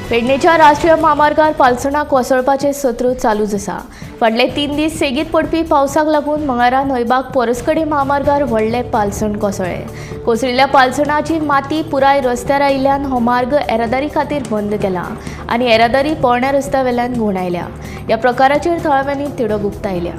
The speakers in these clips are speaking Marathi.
पेडणेच्या राष्ट्रीय महामार्गार पालसणां कोसळपाचें सत्र चालूच आसा। फाटले 3 दीस सेगीत पडपी पावसाक लागून मंगळारा न्हयबाग परसकडे महामार्गार व्हडले पालसण कोसळ्ळे। कोसळिल्ल्या पालसणाची माती पुराय रस्त्यार आयिल्ल्यान हो मार्ग येरादारी खातीर बंद केला आनी येरादारी पोरण्या रस्त्या वेल्यान घुंवडायल्या। ह्या प्रकाराचेर थळाव्यांनी तिडक उक्तायल्या।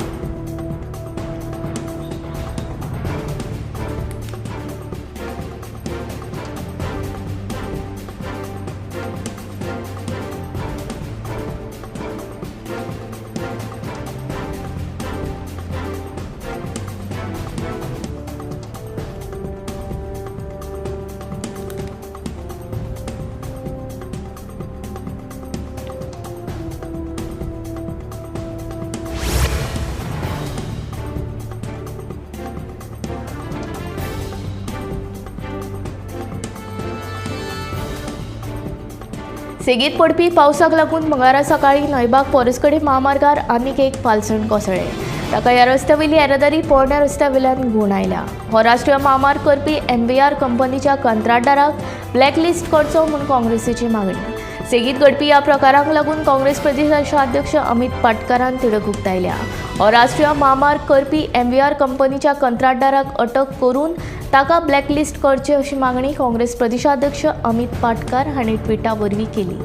सेगीत पडपी पावसाक लागून मंगळारा सकाळी न्हयबाग परसकडे महामार्गार आनीक एक पालसण कोसळ्ळें। ताका ह्या रस्त्यावयली येरादारी पोरण्या रस्त्या वेल्यान घुंवडायल्या। हो राष्ट्रीय महामार्ग करपी MVR कंपनीच्या कंत्राटदाराक ब्लॅकलिस्ट करचो म्हूण काँग्रेसीची मागणी। सेगीत घडपी ह्या प्रकाराक लागून काँग्रेस प्रदेशाध्यक्ष अमित पाटकरान तिडक उक्तायल्या। हो राष्ट्रीय महामार्ग करपी MVR कंपनीच्या कंत्राटदाराक अटक करून ताका ब्लॅकलिस्ट करचे अशी मागणी काँग्रेस प्रदेशाध्यक्ष अमित पाटकर हांणी ट्विटा वरवीं केली।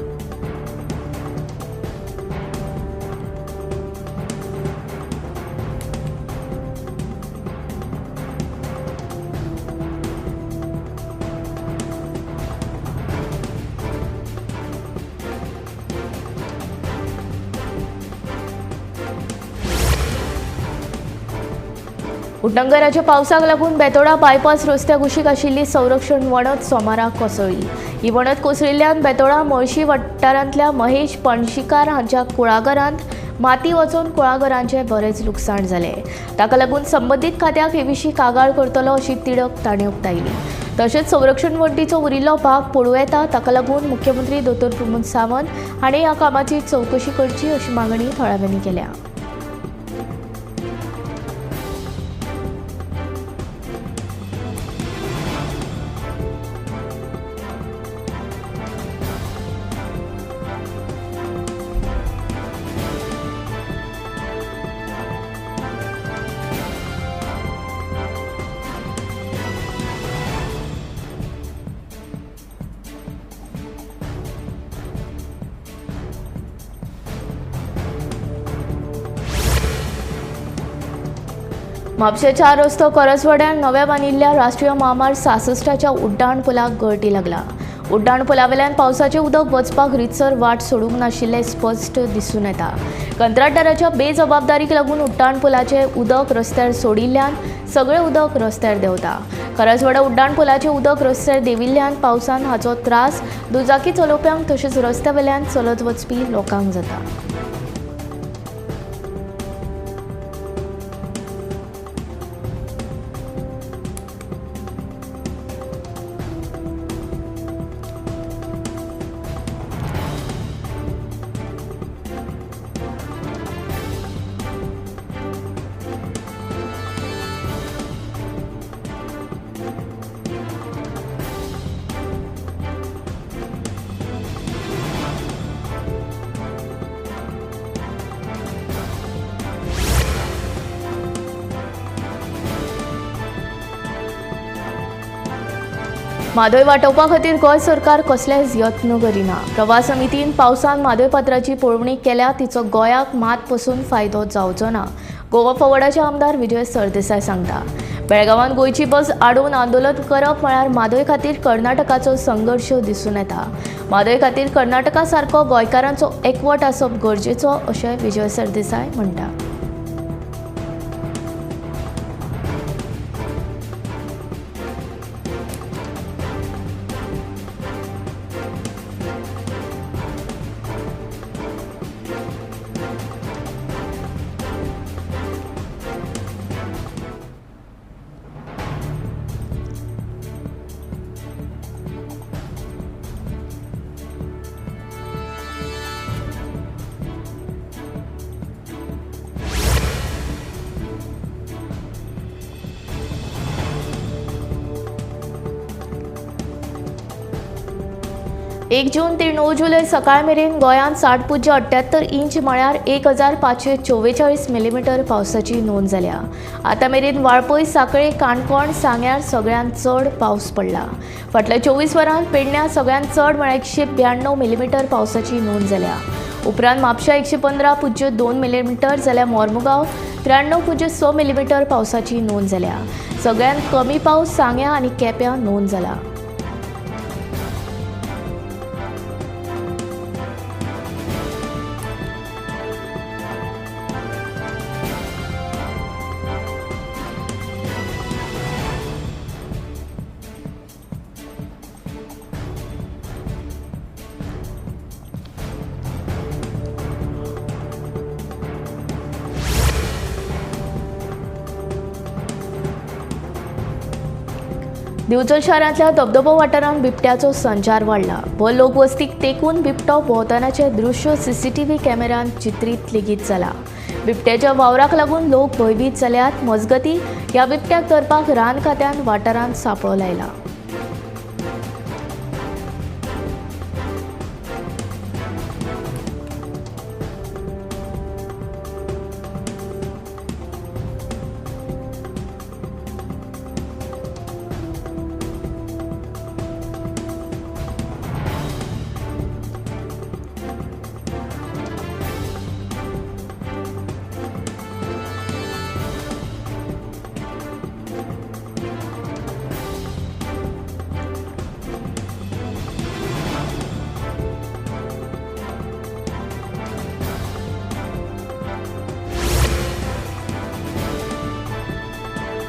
उटंगराच्या पावसाक लागून बेतोडा बायपास रस्त्या कुशीक आशिल्ली संरक्षण वणत सोमाराक कोसळ्ळी। ही वणत कोसळिल्ल्यान बेतोडा मळशी वाठारांतल्या महेश पणशीकार हांच्या कुळागरांत माती वचून कुळागरांचें बरेच लुकसाण जालें। ताका लागून संबंदीत खात्याक हे विशीं कागाळ करतलो अशी तिडक ताणें उक्तायली। तशेंच संरक्षण वणटीचो उरिल्लो भाग पडूं येता ताका लागून मुख्यमंत्री दोतोर प्रमोद सावंत हाणें ह्या कामाची चवकशी करची अशी मागणी थळाव्यांनी केल्या। म्हापशेच्या रस्तो करसवड्यान नव्या बांदिल्ल्या राष्ट्रीय महामार्ग 66च्या उड्डाण पुलाक गळती लागला। उड्डाण पुलावेल्यान पावसाचें उदक वचपाक रितसर वाट सोडूंक नाशिल्लें स्पश्ट दिसून येता। कंत्राटदाराच्या बेजबाबदारीक लागून उड्डाण पुलाचें उदक रस्त्यार सोडिल्ल्यान सगळें उदक रस्त्यार देंवता। करसवडा उड्डाण पुलाचें उदक रस्त्यार देंविल्ल्यान पावसान हाचो त्रास दुचाकी चलोवप्यांक तशेंच रस्त्या वेल्यान चलत वचपी लोकांक जाता। म्हादय वांटोवपा खातीर गोंय सरकार कसलेच यत्न करिना। प्रवास समितीन पावसान म्हादय पात्राची पळोवणी केल्या तिचो गोंयाक मात पसून फायदो जावचो ना, गोवा फॉरवर्डाचे आमदार विजय सरदेसाय सांगता। बेळगांवांत गोंयची बस आडोवन आंदोलन करप म्हळ्यार म्हादय खातीर कर्नाटकाचो संघर्श दिसून येता। म्हादय खातीर कर्नाटका सारको गोंयकारांचो एकवट आसप गरजेचो अशें विजय सरदेसाय म्हणटा। 1 जून ते 9 जुलय सकाळ मेरेन गोंयांत 60.78 इंच म्हळ्यार 1544 मिलीमीटर पावसाची नोंद जाल्या. आतां मेरेन वाळपय, सांकळे, काणकोण, सांग्यार सगळ्यांत चड पावस पडला. फाटल्या 24 वरांत पेडण्यां सगळ्यांत चड म्हळ्यार 192 मिलीमीटर पावसाची नोंद जाल्या. उपरांत म्हापशा 115.2 मिलीमीटर जाल्यार मोर्मुगांव 93.6 मिलीमीटर पावसाची नोंद जाल्या. सगळ्यांत कमी पावस सांग्या आनी केप्यां नोंद जाला. दिवचल शारांतल्या धबधबो वाठारांत बिबट्याचो संचार वाडला. भर लोकवस्तीक तेंकून बिबटो भोंवतनाचें दृश्य सीसीटीव्ही कॅमेरान चित्रीत लेगीत जाला. बिबट्याच्या वावराक लागून लोक भयभीत जाल्यात. मजगतीं ह्या बिबट्याक धरपाक रान खात्यान वाठारांत सांपळो लायला.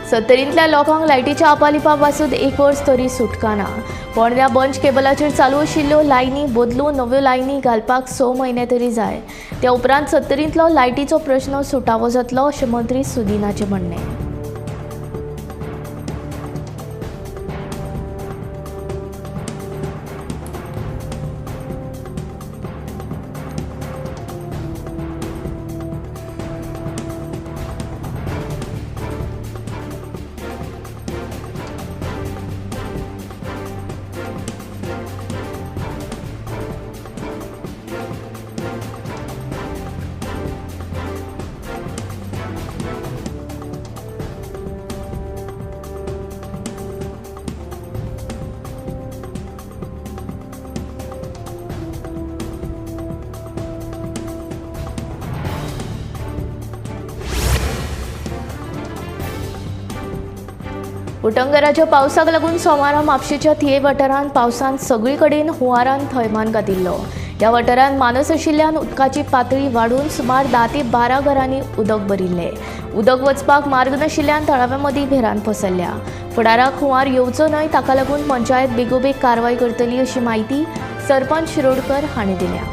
सत्तरींतल्या लोकांक लायटीच्या अपालिपा पासून 1 वर्स तरी सुटका ना. पणद्या बंच केबलाचेर चालू आशिल्ल्यो लायनी बदलून नव्यो लायनी घालपाक 6 म्हयने तरी जाय. त्या उपरांत सत्तरींतलो लायटीचो प्रश्न सुटावो जातलो अशें मंत्री सुदिनाचें म्हणणें. उटंगराच्या पावसाक लागून सोमारा म्हापशेच्या थिये वाठारांत पावसान सगळी कडेन हुंवारान थैमान घातिल्लो. ह्या वाठारांत मानस आशिल्ल्यान उदकाची पातळी वाडून सुमार 10 ते 12 घरांनी उदक भरिल्लें. उदक वचपाक मार्ग नाशिल्ल्यान तळाव्या मदीं भेरान पसरल्या. फुडाराक हुंवार येवचो न्हय ताका लागून पंचायत बेगोबेग कारवाय करतली अशी माहिती सरपंच शिरोडकर हांणी दिल्या.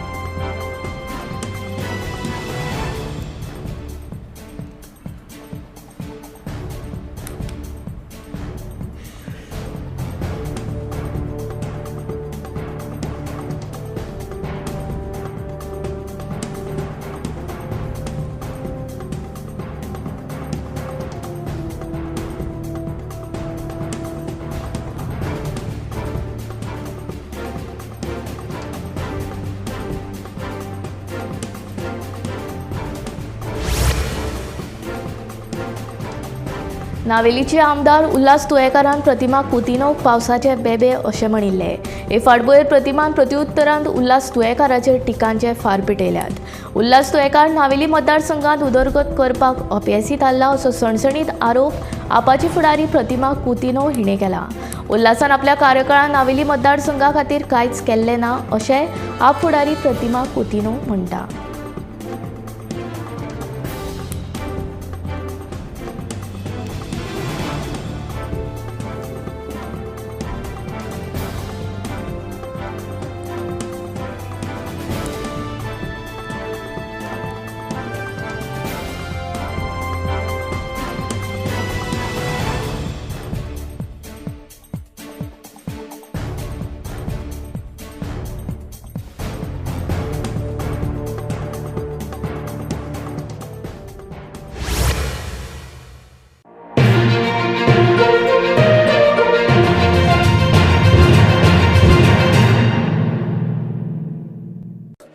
नावेलीचे आमदार उल्हास तुयेकारान प्रतिमा कुतिनोक पावसाचे बेबे अशें म्हणिल्लें. हे फाटभुंयेर प्रतिमान प्रत्युत्तरांत उल्हास तुयेकाराचेर टिकांचे फार पिटयल्यात. उल्हास तुयेकार नावेली मतदारसंघात उदरगत करपाक अपेसीत आसला असो सणसणीत आरोप आपाची फुडारी प्रतिमा कुतिनो हिणें केला. उल्हासान आपल्या कार्यकाळात नावेली मतदारसंघा खातीर कांयच केल्लें ना अशें आप फुडारी प्रतिमा कुतिनो म्हणटा.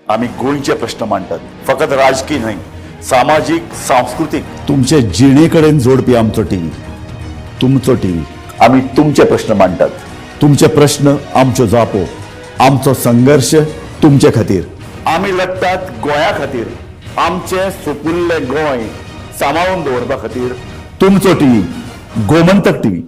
आम्ही गोंयचे प्रश्न मांडटात, फकत राजकीय न्हय, सामाजीक सांस्कृतिक. तुमचे जिणेकडेन जोडपी आमचो टीव्ही, तुमचो टीव्ही. आम्ही तुमचे प्रश्न मांडटात. तुमचे प्रश्न आमच्यो जापो, आमचो संघर्ष तुमचे खातीर. आम्ही लढटात गोंया खातीर, आमचे सोपुल्ले गोंय सांबाळून दवरपा खातीर. तुमचो टीव्ही, गोमंतक टीव्ही.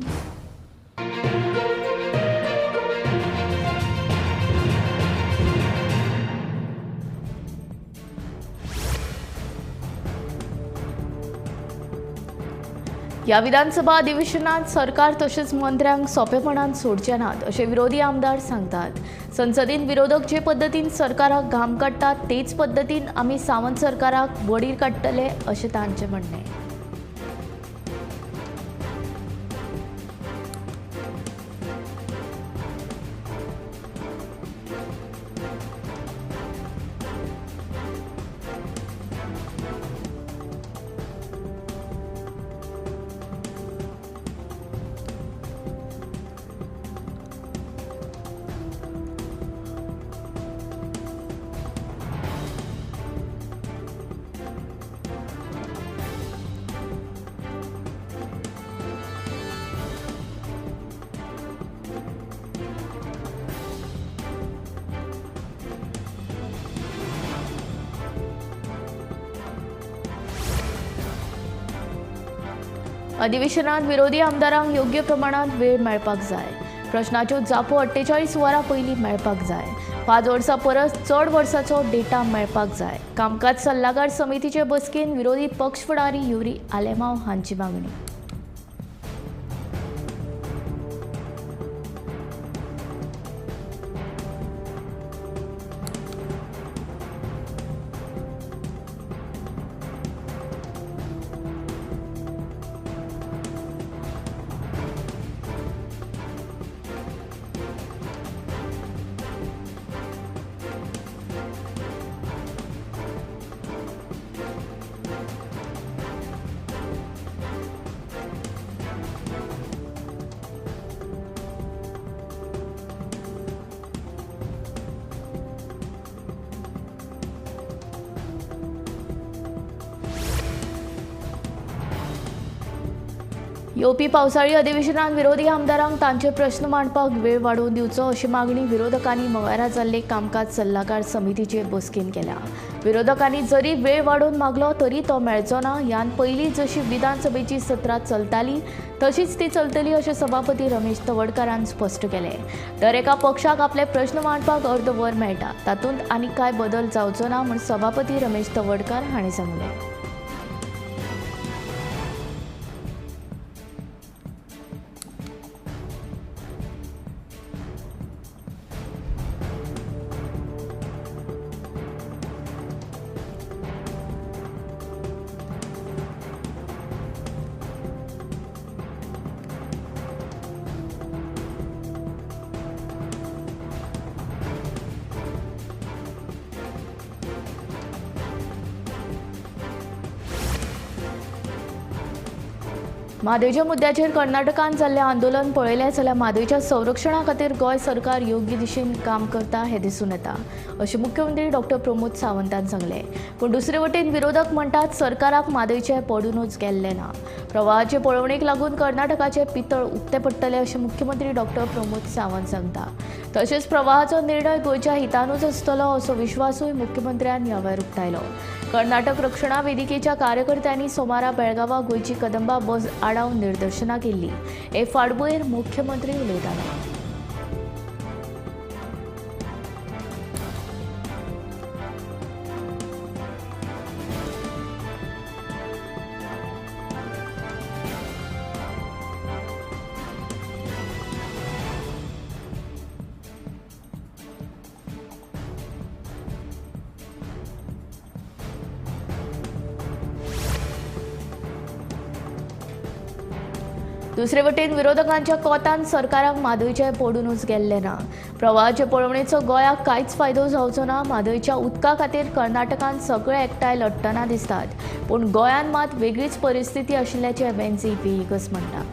या विधानसभा अधिवेशनात सरकार तसेच मंत्र्यांक सोपेपणान सोडचे नात असे विरोधी आमदार सांगतात. संसदेन विरोधक जे पद्धतीन सरकाराक घाम काडटात तेच पद्धतीन आम्ही सावंत सरकाराक वडीर काडटले असे तांचे म्हणणे. अधिवेशनात विरोधी आमदारांक योग्य प्रमाणात वेळ मेळपाक जाय. प्रश्नाच्यो जापो 48 वरां पयलीं मेळपाक जाय. 5 वर्सां परस चड वर्साचो डेटा मेळपाक जाय. कामकाज सल्लागार समितीचे बसकेन विरोधी पक्ष फुडारी युरी आलेमांव हांची मागणी. येवपी पावसाळी अधिवेशनात विरोधी आमदारांक तांचे प्रश्न मांडपाक वेळ वाडोवन दिवचो अशी मागणी विरोधकांनी मंगळारा जाल्ले कामकाज सल्लागार समितीचे बसकेन केल्या. विरोधकांनी जरी वेळ वाडोवन मागलो तरी तो मेळचो ना. ह्यान पयलीं जशी विधानसभेची सत्रां चलताली तशीच ती चलतली अशें सभापती रमेश तवडकारान स्पश्ट केलें. दर एका पक्षाक आपले प्रश्न मांडपाक अर्द वर मेळटा, तातूंत आनी कांय बदल जावचो ना म्हूण सभापती रमेश तवडकार हांणी सांगलें. म्हादयच्या मुद्द्याचेर कर्नाटकांत जाल्लें आंदोलन पळयलें जाल्यार म्हादयच्या संरक्षणा खातीर गोंय सरकार योग्य दिशेन काम करता हें दिसून येता अशें मुख्यमंत्री डॉ. प्रमोद सावंतान सांगलें. पूण दुसरे वटेन विरोधक म्हणटात सरकाराक म्हादयचें पडूनच गेल्लें ना. प्रवाहाचे पळोवणेक लागून कर्नाटकाचें पितळ उक्तें पडटलें अशें मुख्यमंत्री डॉ. प्रमोद सावंत सांगता. तशेंच प्रवाहाचो निर्णय गोंयच्या हितानूच आसतलो असो विश्वासूय मुख्यमंत्र्यान ह्या वेळार उक्तायलो. कर्नाटक रक्षणा वेदिकेच्या कार्यकर्त्यांनी सोमारा बेळगांवा गोंयची कदंबा बस आडावन निदर्शनां केल्ली. हे फाटभुंयेर मुख्यमंत्री उलयताले. दुसरे वटेन विरोधकांच्या कोतान सरकाराक म्हादयचें पडूनच गेल्लें ना. प्रवाहाचे पळोवणेचो गोंयाक कांयच फायदो जावचो ना. म्हादयच्या उदका खातीर कर्नाटकांत सगळे एकठांय लढटना दिसतात. पूण गोंयांत मात वेगळीच परिस्थिती आशिल्ल्याचें एमएनसीपी इगस म्हणटा.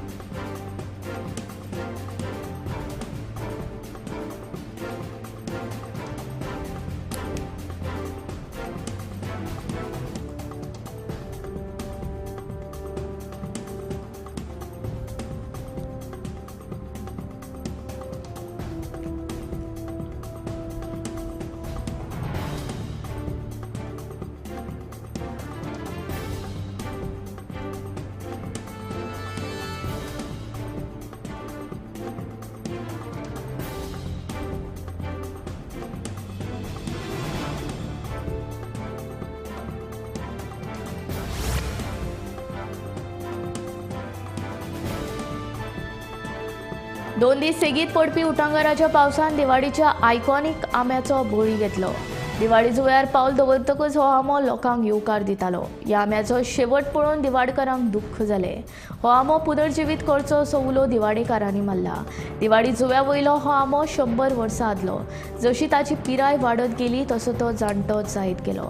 2 दीस सेगीत पडपी उटंगराच्या पावसान दिवाळीच्या आयकॉनिक आंब्याचो बळी घेतलो. दिवाळी जुंव्यार पावल दवरतकच हो आंबो लोकांक येवकार दितालो. ह्या आंब्याचो शेवट पळोवन दिवाडकारांक दुख्ख जालें. हो आंबो पुनर्जिवीत करचो असो उलो दिवाडेकारांनी मारला. दिवाळी जुंव्या वयलो हो आंबो 100 वर्सां आदलो. जशी ताची पिराय वाडत गेली तसो तो जाणटो जायत गेलो.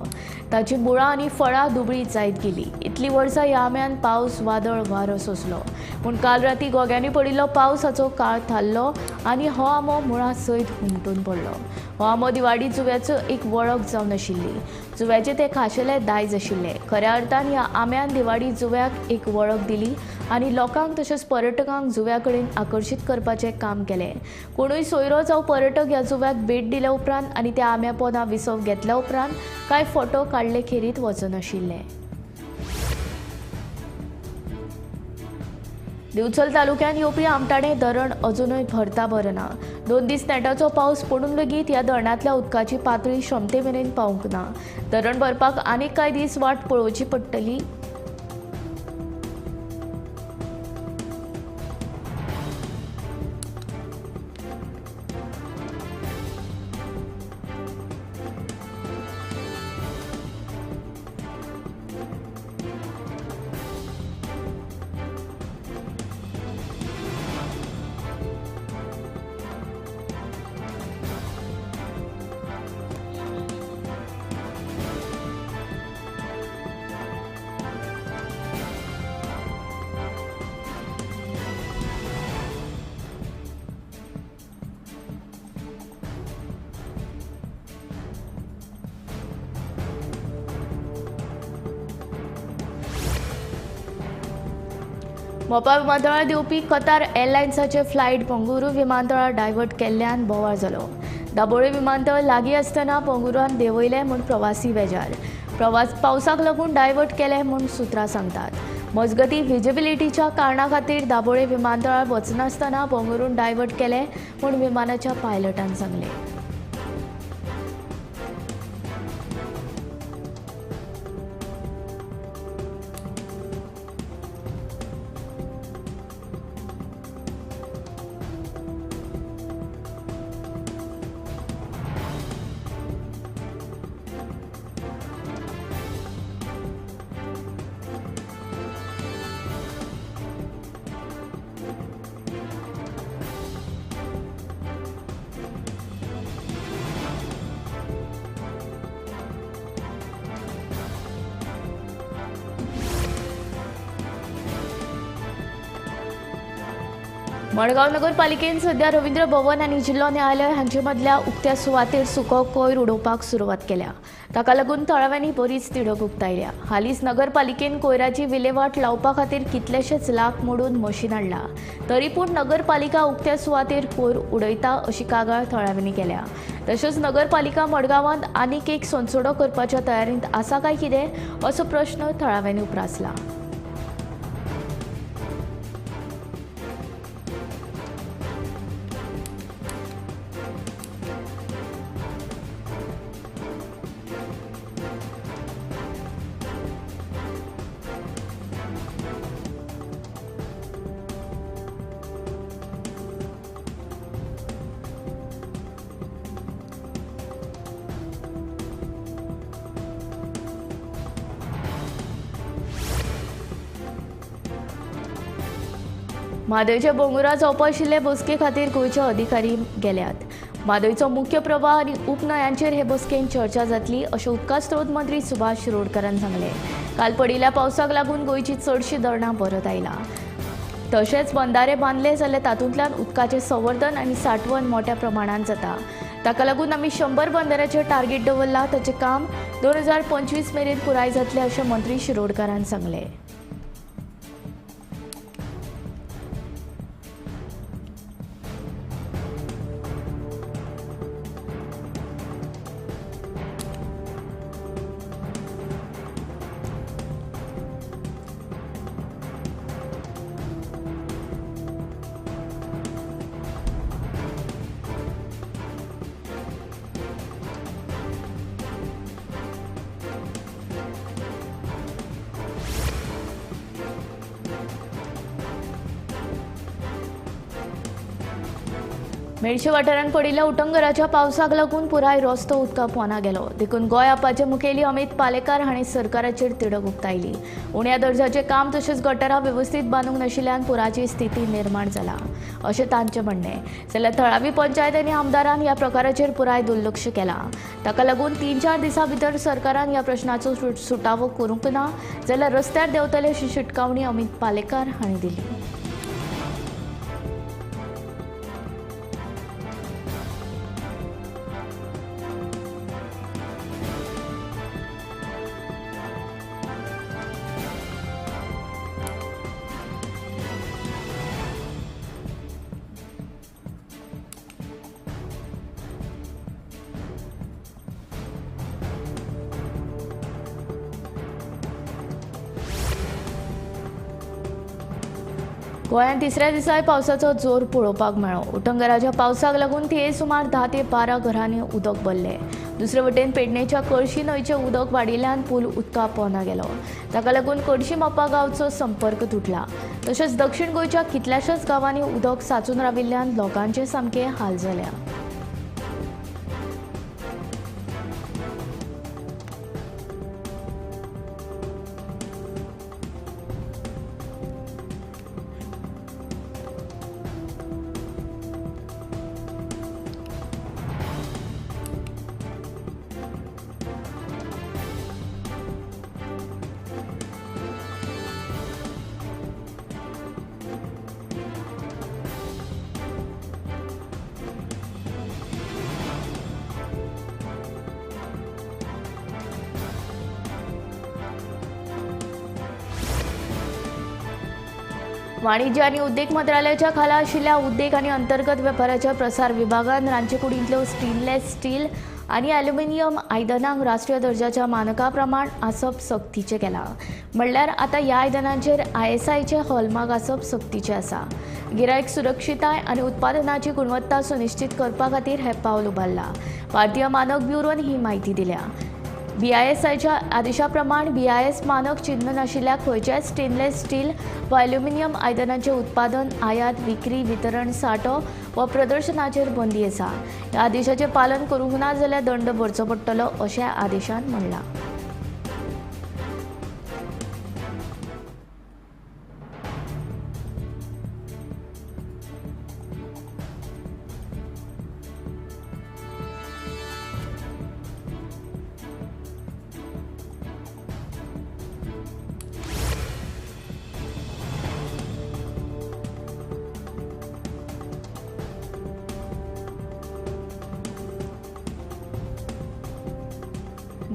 ताची मुळां आनी फळां दुबळीत जायत गेली. इतली वर्सां ह्या आंब्यान पावस वादळ वारो सोंसलो, पूण काल राती गोग्यांनी पडिल्लो पावसाचो काळ थारलो आनी हो आंबो मुळां सयत हुमटून पडलो. हो आंबो दिवाळी जुंव्याचो एक वळख जावन आशिल्ली. जुंव्याचे ते खाशेले दायज आशिल्ले. खऱ्या अर्थान ह्या आंब्यान दिवाळी जुंव्याक एक वळख दिली आनी लोकांक तशेंच पर्यटकांक जुंव्या कडेन आकर्शीत करपाचें काम केलें. कोणूय सोयरो जावं पर्यटक ह्या जुंव्याक भेट दिले उपरांत आनी त्या आंब्या पोंदां विसव घेतल्या उपरांत कांय फोटो काडले खेरीत वचनाशिल्ले. दिवचल तालुक्यात येवपी आमटाणे धरण अजूनय भरता भरना. 2 दीस नेटाचो पावस पडून लेगीत ह्या धरणांतल्या उदकाची पातळी क्षमते मेरेन पावूंक ना. धरण भरपाक आनीक कांय दीस वाट पळोवची पडटली. मोपा विमानतळार येवपी कतार एअरलायन्साचे फ्लायट बंगळुरू विमानतळार डायवर्ट केल्ल्यान बोवाळ जालो. दाबोळे विमानतळ लागीं आसतना बंगळुरून देंवयले म्हूण प्रवासी बेजार. पावसाक लागून डायवर्ट केले म्हूण सुत्रां सांगतात. मजगतीं व्हिजिबिलिटीच्या कारणां खातीर दाबोळे विमानतळार वचनासतना बंगळुरून डायवर्ट केले म्हूण विमानाच्या पायलटान सांगलें. मडगांव नगरपालिकेन सध्या रवींद्र भवन आनी जिल्लो न्यायालय हांचे मदल्या उक्त्या सुवातेर सुको कोयर उडोवपाक सुरवात केल्या. ताका लागून थळाव्यांनी बरीच तिडक उक्तायल्या. हालींच नगरपालिकेन कोयराची विलेवाट लावपा खातीर कितलेशेच लाख मोडून मशीन हाडला. तरी पूण नगरपालिका उक्त्या सुवातेर कोयर उडयता अशी कागाळ थळाव्यांनी केल्या. तशेंच नगरपालिका मडगांवांत आनीक एक संसोडो करपाच्या तयारींत आसा काय कितें असो प्रश्न थळाव्यांनी उप्रासला. म्हादयच्या बोंगुरा जावपा आशिल्ले बसके खातीर गोंयचे अधिकारी गेल्यात. म्हादयचो मुख्य प्रवाह आनी उपन्हयांचेर हे बसकेन चर्चा जातली अशें उदका स्त्रोत मंत्री सुभाष शिरोडकारान सांगलें. काल पडिल्ल्या पावसाक लागून गोंयची चडशीं धरणां भरत आयला. तशेंच बंधारे बांदले जाल्यार तातूंतल्यान उदकाचें संवर्धन आनी सांठवण मोठ्या प्रमाणांत जाता. ताका लागून आमी 100 बंधाऱ्याचें टार्गेट दवरला. ताचें काम 2025 मेरेन पुराय जातलें अशें मंत्री शिरोडकारान सांगलें. मेडशे वाठारांत पडिल्ल्या उटंगराच्या पावसाक लागून पुराय रस्तो उदका पोंदा गेलो. देखून गोंय आपाचे मुखेली अमित पालेकार हांणी सरकाराचेर तिडक उक्तायली. उण्या दर्जाचें काम तशेंच गटारां वेवस्थीत बांदूंक नाशिल्ल्यान पुराची स्थिती निर्माण जाला अशें तांचें म्हणणें. जाल्यार थळावी पंचायत आनी आमदारान ह्या प्रकाराचेर पुराय दुर्लक्ष केलां. ताका लागून 3-4 दिसां भितर सरकारान ह्या प्रश्नाचो सुटावो करूंक ना जाल्यार रस्त्यार देंवतले अशी शिटकावणी अमित पालेकार हांणी दिली. गोंयांत तिसऱ्या दिसाय पावसाचो जोर पळोवपाक मेळ्ळो. उटंगराच्या पावसाक लागून थिये सुमार 10 ते 12 घरांनी उदक भरलें. दुसरे वटेन पेडणेच्या कळशी न्हंयचें उदक वाडिल्ल्यान पूल उदका पोंदा गेलो. ताका लागून कळशी मोपा गांवचो संपर्क तुटला. तशेंच दक्षिण गोंयच्या कितल्याशाच गांवांनी उदक सांचून राविल्ल्यान लोकांचे सामके हाल जाल्या. वाणिज्य आनी उद्देग मंत्रालयाच्या खाला आशिल्ल्या उद्देग आनी अंतर्गत वेपाराच्या प्रसार विभागान रांदचे कुडींतल्यो स्टेनलेस स्टील आनी एल्युमिनियम आयदनांक राष्ट्रीय दर्जाच्या मानका प्रमाण आसप सक्तीचें केलां. म्हणल्यार आतां ह्या आयदनांचेर ISIचे हॉलमार्क आसप सक्तीचें आसा. गिरायक सुरक्षिताय आनी उत्पादनाची गुणवत्ता सुनिश्चित करपा खातीर हें पावल उबारलां. भारतीय मानक ब्युरोन ही म्हायती दिल्या. BISIच्या आदेशा प्रमाण BIS मानक चिन्ह नाशिल्ल्या खंयच्याय स्टेनलेस स्टील वा एल्युमिनियम आयदनांचें उत्पादन, आयात, विक्री, वितरण, सांठो वा प्रदर्शनाचेर बंदी आसा. ह्या आदेशाचें पालन करूंक ना जाल्यार दंड भरचो पडटलो अशें आदेशान म्हणलां.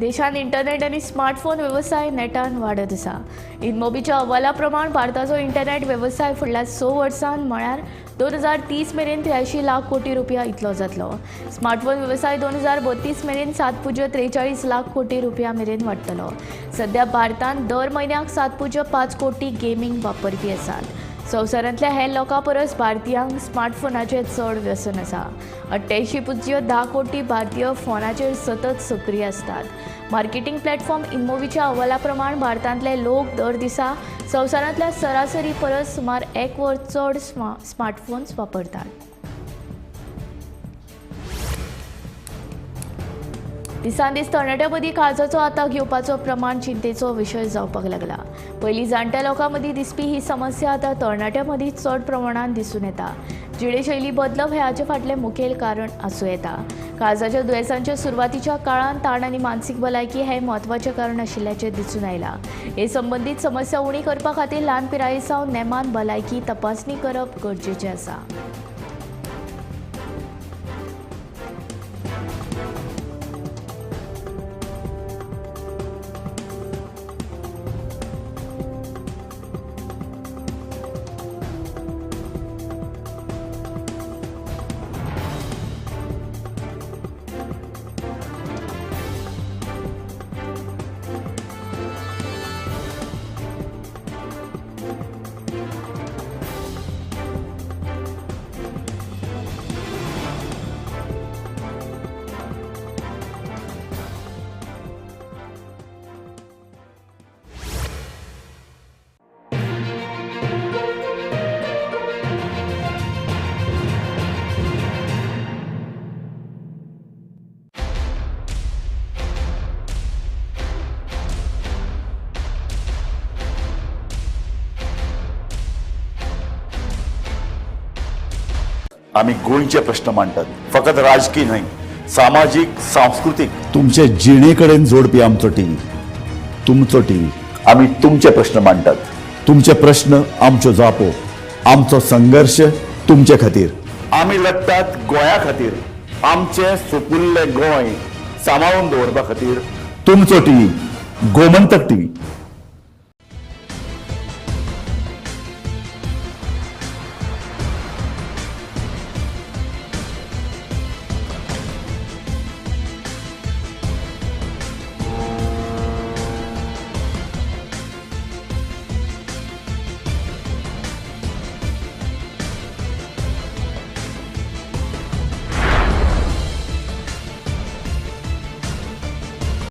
देशांत इंटरनेट आनी स्मार्टफोन वेवसाय नेटान वाडत आसा. इनमोबीच्या अहवाला प्रमाण भारताचो इंटरनेट वेवसाय फुडल्या 6 वर्सांत म्हळ्यार 2030 मेरेन 83 लाख कोटी रुपया इतलो जातलो. स्मार्टफोन वेवसाय 2032 मेरेन 7.43 लाख कोटी रुपया मेरेन वाडटलो. सध्या भारतांत दर म्हयन्याक 7.5 कोटी गेमींग वापरपी आसात. संवसारांतल्या हेर लोकां परस भारतीयांक स्मार्टफोनाचें चड व्यसन आसा. 88.10 कोटी भारतीय फोनाचेर सतत सक्रीय असतात. मार्केटिंग प्लॅटफॉर्म इनमोवीच्या अहवाला प्रमाण भारतांतले लोक दर दिसा संवसारांतल्या सरासरी परस सुमार 1 वर चड स्मार्टफोन्स वापरतात. दिसान दीस तरणाट्यां मदीं काळजाचो आताक घेवपाचो प्रमाण चिंतेचो विशय जावपाक लागला. पयलीं जाणट्या लोकां मदीं दिसपी ही समस्या आतां तरणाट्यां मदीं चड प्रमाणांत दिसून येता. जिणेशैली बदलप हें हाचे फाटलें मुखेल कारण आसूं येता. काळजाच्या दुयेंसांच्या सुरवातीच्या काळांत ताण आनी मानसीक भलायकी हें म्हत्वाचें कारण आशिल्ल्याचें दिसून आयलां. हे संबंदीत समस्या उणी करपा खातीर ल्हान पिराये सावन नेमान भलायकी तपासणी करप गरजेचें आसा. आम्ही गोंयचे प्रश्न मांडटात. फकत राजकीय न्हय, सामाजीक सांस्कृतिक. तुमचे जिणेकडेन जोडपी आमचो टीव्ही, तुमचो टीव्ही. आम्ही तुमचे प्रश्न मांडटात. तुमचे प्रश्न आमच्यो जापो, आमचो संघर्ष तुमचे खातीर. आम्ही लढटात गोंया खातीर. आमचे सोपुल्ले गोंय सांबाळून दवरपा खातीर. तुमचो टीव्ही, गोमंतक टीव्ही.